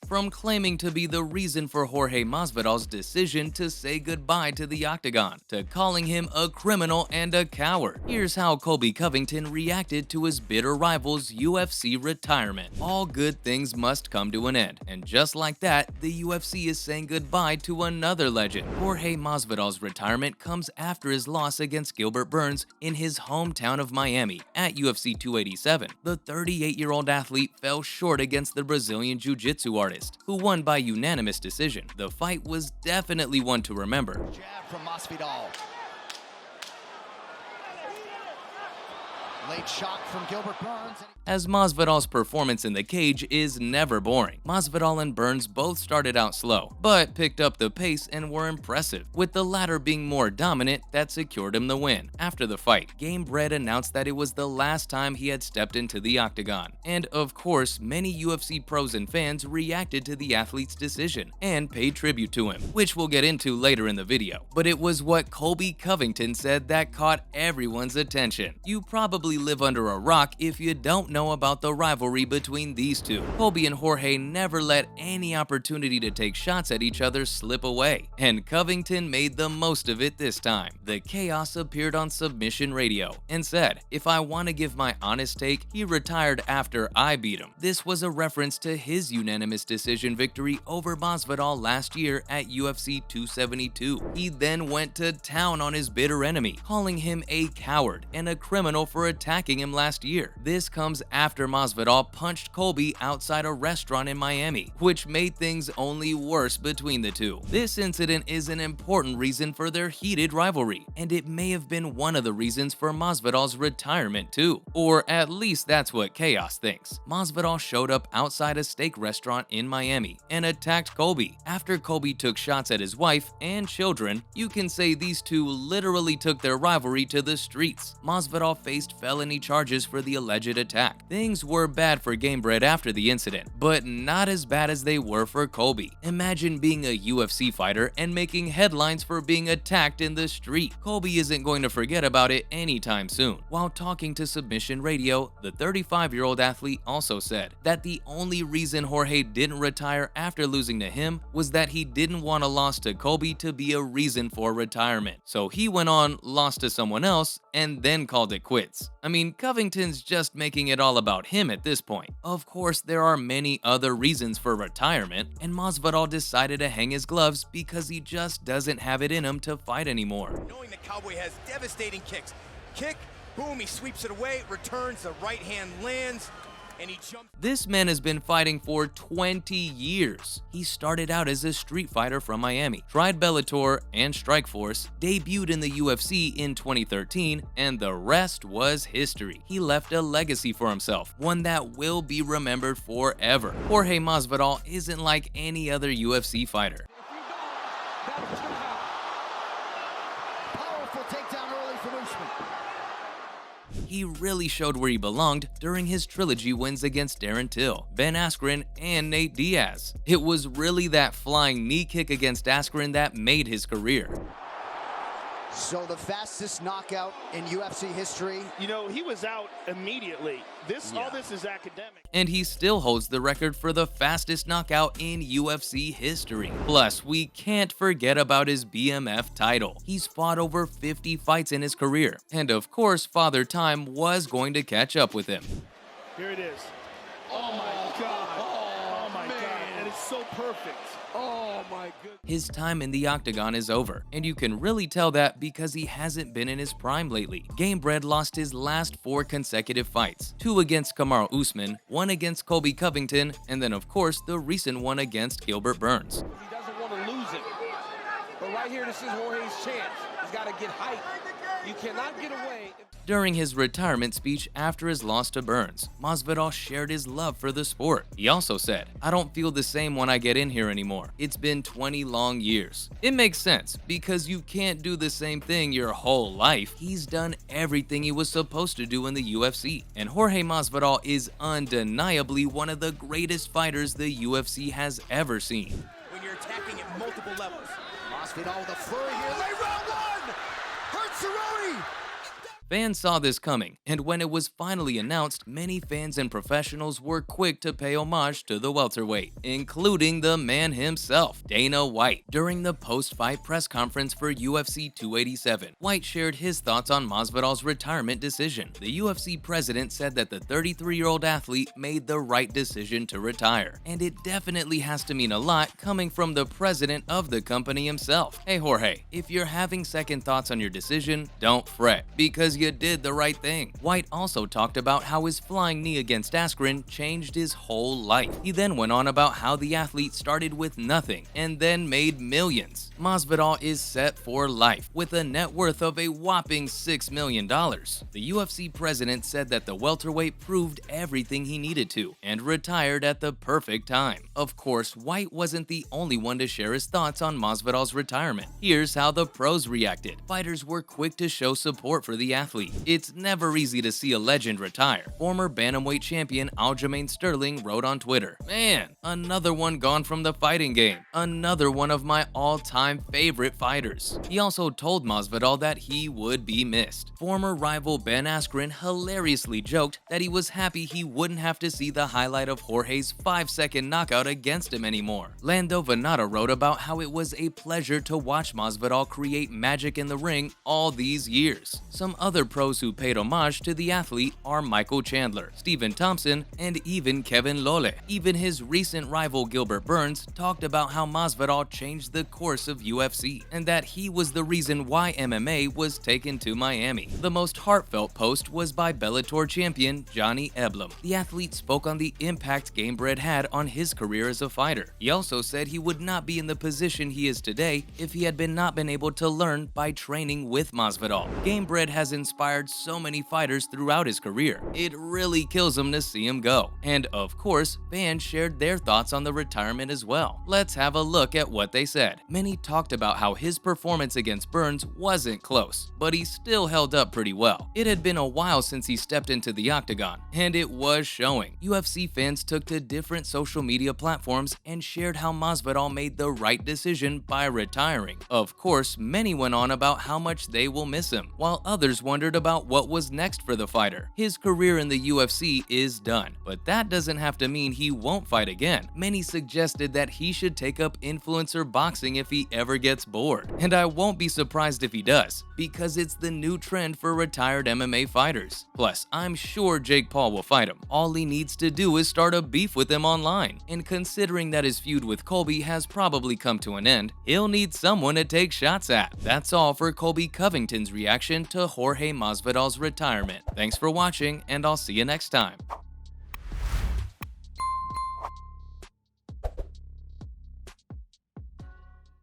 from claiming to be the reason for Jorge Masvidal's decision to say goodbye to the octagon, to calling him a criminal and a coward. Here's how Colby Covington reacted to his bitter rival's UFC retirement. All good things must come to an end, and just like that, the UFC is saying goodbye to another legend. Jorge Masvidal's retirement comes after his loss against Gilbert Burns in his hometown of Miami at UFC 287. The 38-year-old athlete fell short against the Brazilian Jiu-Jitsu artist, who won by unanimous decision. The fight was definitely one to remember. Jab from Masvidal. Late shot from Gilbert Burns. As Masvidal's performance in the cage is never boring. Masvidal and Burns both started out slow, but picked up the pace and were impressive, with the latter being more dominant that secured him the win. After the fight, Gamebred announced that it was the last time he had stepped into the octagon. And of course, many UFC pros and fans reacted to the athlete's decision and paid tribute to him, which we'll get into later in the video. But it was what Colby Covington said that caught everyone's attention. You probably live under a rock if you don't know about the rivalry between these two. Colby and Jorge never let any opportunity to take shots at each other slip away, and Covington made the most of it this time. The Chaos appeared on Submission Radio and said, "If I want to give my honest take, he retired after I beat him." This was a reference to his unanimous decision victory over Masvidal last year at UFC 272. He then went to town on his bitter enemy, calling him a coward and a criminal for attacking him last year. This comes after Masvidal punched Colby outside a restaurant in Miami, which made things only worse between the two. This incident is an important reason for their heated rivalry, and it may have been one of the reasons for Masvidal's retirement too. Or at least that's what Chaos thinks. Masvidal showed up outside a steak restaurant in Miami and attacked Colby. After Colby took shots at his wife and children, you can say these two literally took their rivalry to the streets. Masvidal faced felony charges for the alleged attack. Things were bad for Gamebred after the incident, but not as bad as they were for Colby. Imagine being a UFC fighter and making headlines for being attacked in the street. Colby isn't going to forget about it anytime soon. While talking to Submission Radio, the 35-year-old athlete also said that the only reason Jorge didn't retire after losing to him was that he didn't want a loss to Colby to be a reason for retirement. So he went on, lost to someone else, and then called it quits. I mean, Covington's just making it all about him at this point. Of course, there are many other reasons for retirement, and Masvidal decided to hang his gloves because he just doesn't have it in him to fight anymore. Knowing the Cowboy has devastating kicks. Kick, boom, he sweeps it away, returns, the right hand lands, and he jumps. This man has been fighting for 20 years. He started out as a street fighter from Miami, tried Bellator and Strikeforce, debuted in the UFC in 2013, and the rest was history. He left a legacy for himself, one that will be remembered forever. Jorge Masvidal isn't like any other UFC fighter. Powerful takedown early from Usman. He really showed where he belonged during his trilogy wins against Darren Till, Ben Askren, and Nate Diaz. It was really that flying knee kick against Askren that made his career. So the fastest knockout in UFC history. You know, he was out immediately. All this is academic. And he still holds the record for the fastest knockout in UFC history. Plus, we can't forget about his BMF title. He's fought over 50 fights in his career. And of course, Father Time was going to catch up with him. Here it is. Oh my God. Oh my God. And it's so perfect. Oh my goodness. His time in the octagon is over, and you can really tell that because he hasn't been in his prime lately. Gamebred lost his last 4 consecutive fights, 2 against Kamaru Usman, 1 against Colby Covington, and then of course the recent one against Gilbert Burns. He doesn't want to lose it, but right here this is Jorge's chance. He's got to get height. You cannot get away. During his retirement speech after his loss to Burns, Masvidal shared his love for the sport. He also said, "I don't feel the same when I get in here anymore. It's been 20 long years." It makes sense, because you can't do the same thing your whole life. He's done everything he was supposed to do in the UFC, and Jorge Masvidal is undeniably one of the greatest fighters the UFC has ever seen. When you're attacking at multiple levels. Masvidal with a flurry here. Late round 1. Hurts Cerrone. Fans saw this coming, and when it was finally announced, many fans and professionals were quick to pay homage to the welterweight, including the man himself, Dana White. During the post-fight press conference for UFC 287, White shared his thoughts on Masvidal's retirement decision. The UFC president said that the 33-year-old athlete made the right decision to retire, and it definitely has to mean a lot coming from the president of the company himself. Hey Jorge, if you're having second thoughts on your decision, don't fret, because you did the right thing. White also talked about how his flying knee against Askren changed his whole life. He then went on about how the athlete started with nothing and then made millions. Masvidal is set for life with a net worth of a whopping $6 million. The UFC president said that the welterweight proved everything he needed to and retired at the perfect time. Of course, White wasn't the only one to share his thoughts on Masvidal's retirement. Here's how the pros reacted. Fighters were quick to show support for the athlete. It's never easy to see a legend retire. Former bantamweight champion Aljamain Sterling wrote on Twitter, "Man, another one gone from the fighting game. Another one of my all-time favorite fighters." He also told Masvidal that he would be missed. Former rival Ben Askren hilariously joked that he was happy he wouldn't have to see the highlight of Jorge's 5-second knockout against him anymore. Lando Venata wrote about how it was a pleasure to watch Masvidal create magic in the ring all these years. Some other pros who paid homage to the athlete are Michael Chandler, Stephen Thompson, and even Kevin Lole. Even his recent rival Gilbert Burns talked about how Masvidal changed the course of UFC and that he was the reason why MMA was taken to Miami. The most heartfelt post was by Bellator champion Johnny Eblam. The athlete spoke on the impact Gamebred had on his career as a fighter. He also said he would not be in the position he is today if he had not been able to learn by training with Masvidal. Gamebred has inspired so many fighters throughout his career. It really kills him to see him go. And of course, fans shared their thoughts on the retirement as well. Let's have a look at what they said. Many talked about how his performance against Burns wasn't close, but he still held up pretty well. It had been a while since he stepped into the octagon, and it was showing. UFC fans took to different social media platforms and shared how Masvidal made the right decision by retiring. Of course, many went on about how much they will miss him, while others wondered about what was next for the fighter. His career in the UFC is done, but that doesn't have to mean he won't fight again. Many suggested that he should take up influencer boxing if he ever gets bored, and I won't be surprised if he does, because it's the new trend for retired MMA fighters. Plus, I'm sure Jake Paul will fight him. All he needs to do is start a beef with him online, and considering that his feud with Colby has probably come to an end, he'll need someone to take shots at. That's all for Colby Covington's reaction to Jorge Masvidal's retirement. Thanks for watching, and I'll see you next time.